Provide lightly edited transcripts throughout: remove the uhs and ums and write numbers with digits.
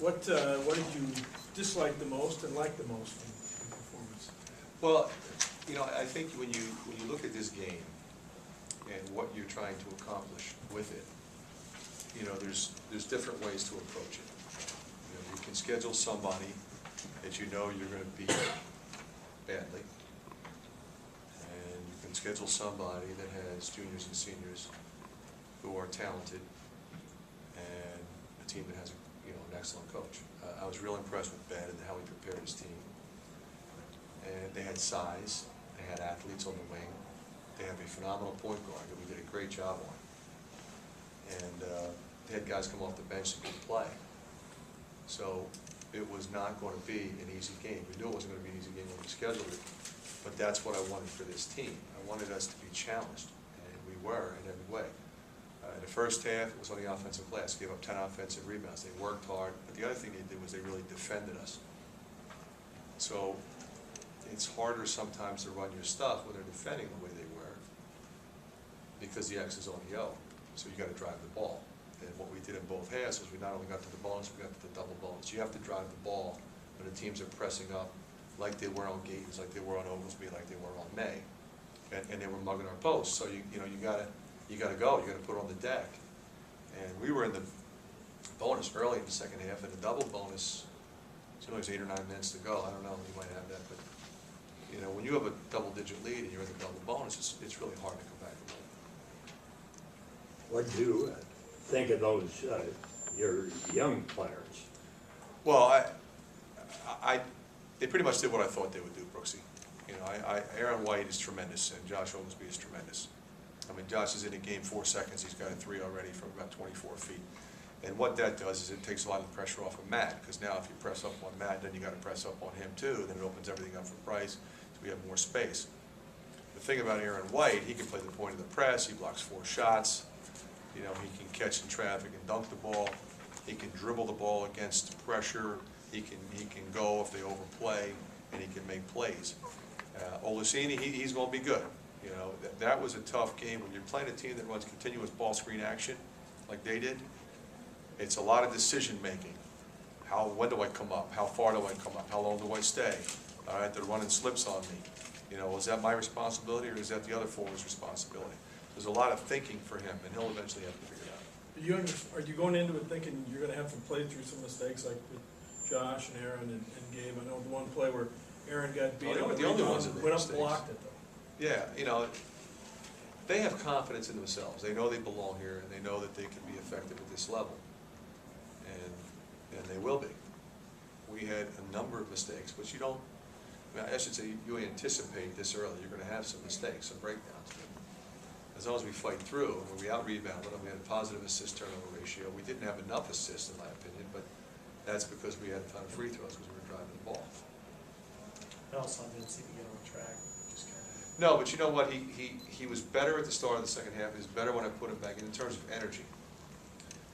What did you dislike the most and like the most from the performance? Well, you know, I think when you look at this game and what you're trying to accomplish with it, you know, there's different ways to approach it. You know, you can schedule somebody that you know you're going to beat badly, and you can schedule somebody that has juniors and seniors who are talented, and a team that has an excellent coach. I was real impressed with Ben and how he prepared his team. And they had size, they had athletes on the wing, they have a phenomenal point guard that we did a great job on. And they had guys come off the bench that could play. So it was not going to be an easy game. We knew it wasn't going to be an easy game when we scheduled it, but that's what I wanted for this team. I wanted us to be challenged, and we were in every way. In the first half, it was on the offensive glass. Gave up 10 offensive rebounds. They worked hard, but the other thing they did was they really defended us. So it's harder sometimes to run your stuff when they're defending the way they were, because the X is on the O. So you got to drive the ball. And what we did in both halves was we not only got to the bonus, we got to the double bonus. You have to drive the ball when the teams are pressing up, like they were on Gators, like they were on Oglesby, like they were on May, and they were mugging our posts. So you got to go. You got to put it on the deck. And we were in the bonus early in the second half, and the double bonus, it was 8 or 9 minutes to go. I don't know, you might have that, but you know, when you have a double-digit lead and you're in the double bonus, it's really hard to come back and win. What do you think of those, your young players? Well, they pretty much did what I thought they would do, Brooksy. You know, Aaron White is tremendous, and Josh Oglesby is tremendous. I mean, Josh is in the game 4 seconds. He's got a 3 already from about 24 feet. And what that does is it takes a lot of the pressure off of Matt, because now if you press up on Matt, then you got to press up on him too. Then it opens everything up for Bryce, so we have more space. The thing about Aaron White, he can play the point of the press. He blocks 4 shots. You know, he can catch in traffic and dunk the ball. He can dribble the ball against pressure. He can go if they overplay, and he can make plays. Olaseni, he's going to be good. You know, that was a tough game. When you're playing a team that runs continuous ball screen action, like they did, it's a lot of decision making. When do I come up? How far do I come up? How long do I stay? All right, they're running slips on me. You know, is that my responsibility, or is that the other forward's responsibility? There's a lot of thinking for him, and he'll eventually have to figure it out. Are you going into it thinking you're going to have to play through some mistakes like with Josh and Aaron and Gabe? I know the one play where Aaron got beat up, the only ones that made went up mistakes. and blocked it though. Yeah, you know, they have confidence in themselves. They know they belong here, and they know that they can be effective at this level, and they will be. We had a number of mistakes, but you don't. I should say you anticipate this early. You're going to have some mistakes, some breakdowns. But as long as we fight through, and we out-rebounded them, we had a positive assist-turnover ratio. We didn't have enough assists, in my opinion, but that's because we had a ton of free throws because we were driving the ball. I also didn't seem to get on track. Just kind of. No, but you know what? He was better at the start of the second half. He was better when I put him back in terms of energy.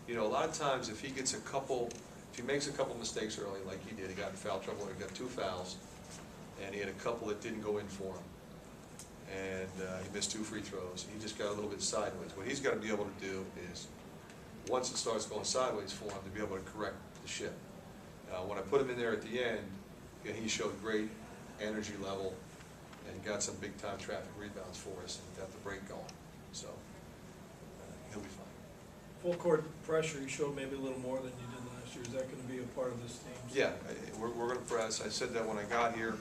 You know, a lot of times if he makes a couple mistakes early, like he did, he got in foul trouble, or he got 2 fouls, and he had a couple that didn't go in for him, and he missed 2 free throws. He just got a little bit sideways. What he's got to be able to do is, once it starts going sideways for him, to be able to correct the ship. When I put him in there at the end, he showed great energy level and got some big-time traffic rebounds for us and got the break going. So he'll be fine. Full court pressure, you showed maybe a little more than you did last year. Is that going to be a part of this team? Yeah, we're going to press. I said that when I got here.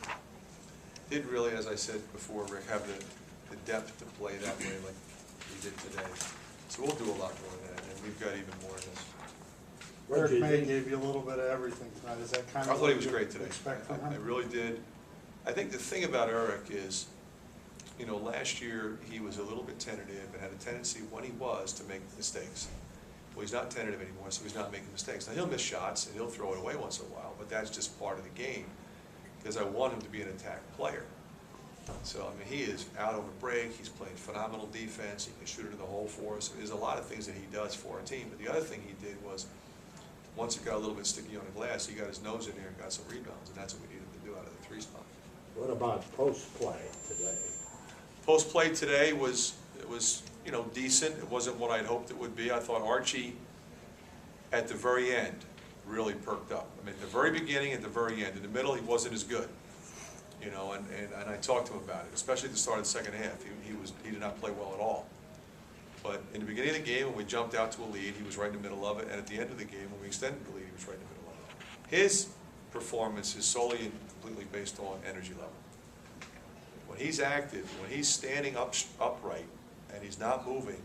Didn't really, as I said before, Rick, have the depth to play that way like we did today. So we'll do a lot more of that, and we've got even more of this. What Eric May gave you a little bit of everything tonight. Is that kind of I thought he was great today. Expect from him? I really did. I think the thing about Eric is, you know, last year he was a little bit tentative and had a tendency when he was to make mistakes. Well, he's not tentative anymore, so he's not making mistakes. Now he'll miss shots and he'll throw it away once in a while, but that's just part of the game because I want him to be an attack player. So, I mean, he is out over break. He's playing phenomenal defense. He can shoot it in the hole for us. There's a lot of things that he does for our team. But the other thing he did was, once it got a little bit sticky on the glass, he got his nose in there and got some rebounds, and that's what we needed to do out of the 3 spot. What about post play today? Post play today was you know, decent. It wasn't what I'd hoped it would be. I thought Archie, at the very end, really perked up. I mean, at the very beginning, at the very end. In the middle, he wasn't as good. You know, and I talked to him about it, especially at the start of the second half. He did not play well at all. But in the beginning of the game, when we jumped out to a lead, he was right in the middle of it. And at the end of the game, when we extended the lead, he was right in the middle of it. His performance is solely and completely based on energy level. When he's active, when he's standing upright, and he's not moving,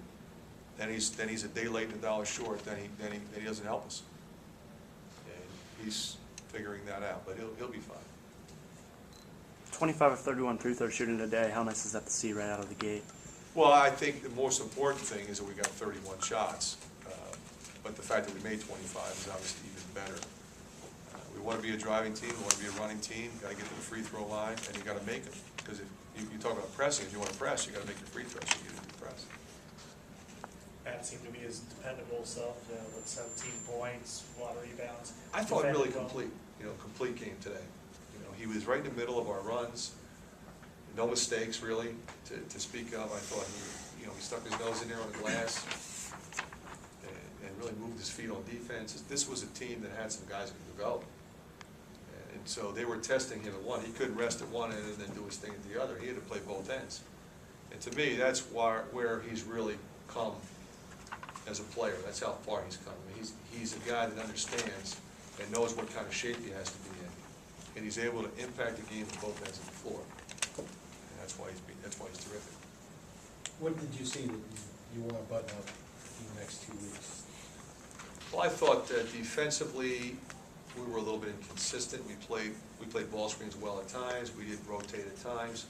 then he's a day late and a dollar short. Then he doesn't help us. And he's figuring that out, but he'll be fine. 25 of 31 3-throw shooting today. How nice is that to see right out of the gate? Well, I think the most important thing is that we got 31 shots, but the fact that we made 25 is obviously even better. We want to be a driving team, we want to be a running team, got to get to the free throw line, and you got to make them. Because if you talk about pressing, if you want to press, you got to make your free throws, so you get to press. Matt seemed to be his dependable self, with 17 points, a lot of rebounds. I thought really Defended well. complete game today. He was right in the middle of our runs, no mistakes really to speak of. I thought he stuck his nose in there on the glass and really moved his feet on defense. This was a team that had some guys who could develop. And so they were testing him at one. He couldn't rest at one end and then do his thing at the other. He had to play both ends. And to me, that's where he's really come as a player. That's how far he's come. I mean, he's a guy that understands and knows what kind of shape he has to be in. And he's able to impact the game from both ends of the floor. And that's why he's terrific. What did you see that you want to button up in the next 2 weeks? Well, I thought defensively we were a little bit inconsistent. We played ball screens well at times. We did rotate at times.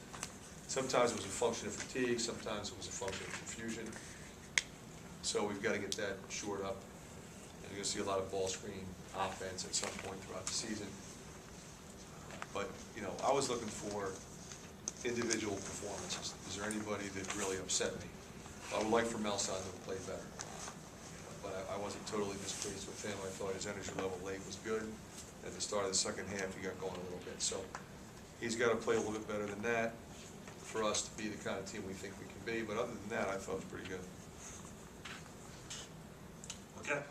Sometimes it was a function of fatigue. Sometimes it was a function of confusion. So we've got to get that shored up. And you're going to see a lot of ball screen offense at some point throughout the season. But, I was looking for individual performances. Is there anybody that really upset me? I would like for Melson to play better. But I wasn't totally displeased with him. I thought his energy level late was good. At the start of the second half, he got going a little bit. So he's got to play a little bit better than that for us to be the kind of team we think we can be. But other than that, I thought it was pretty good. Okay.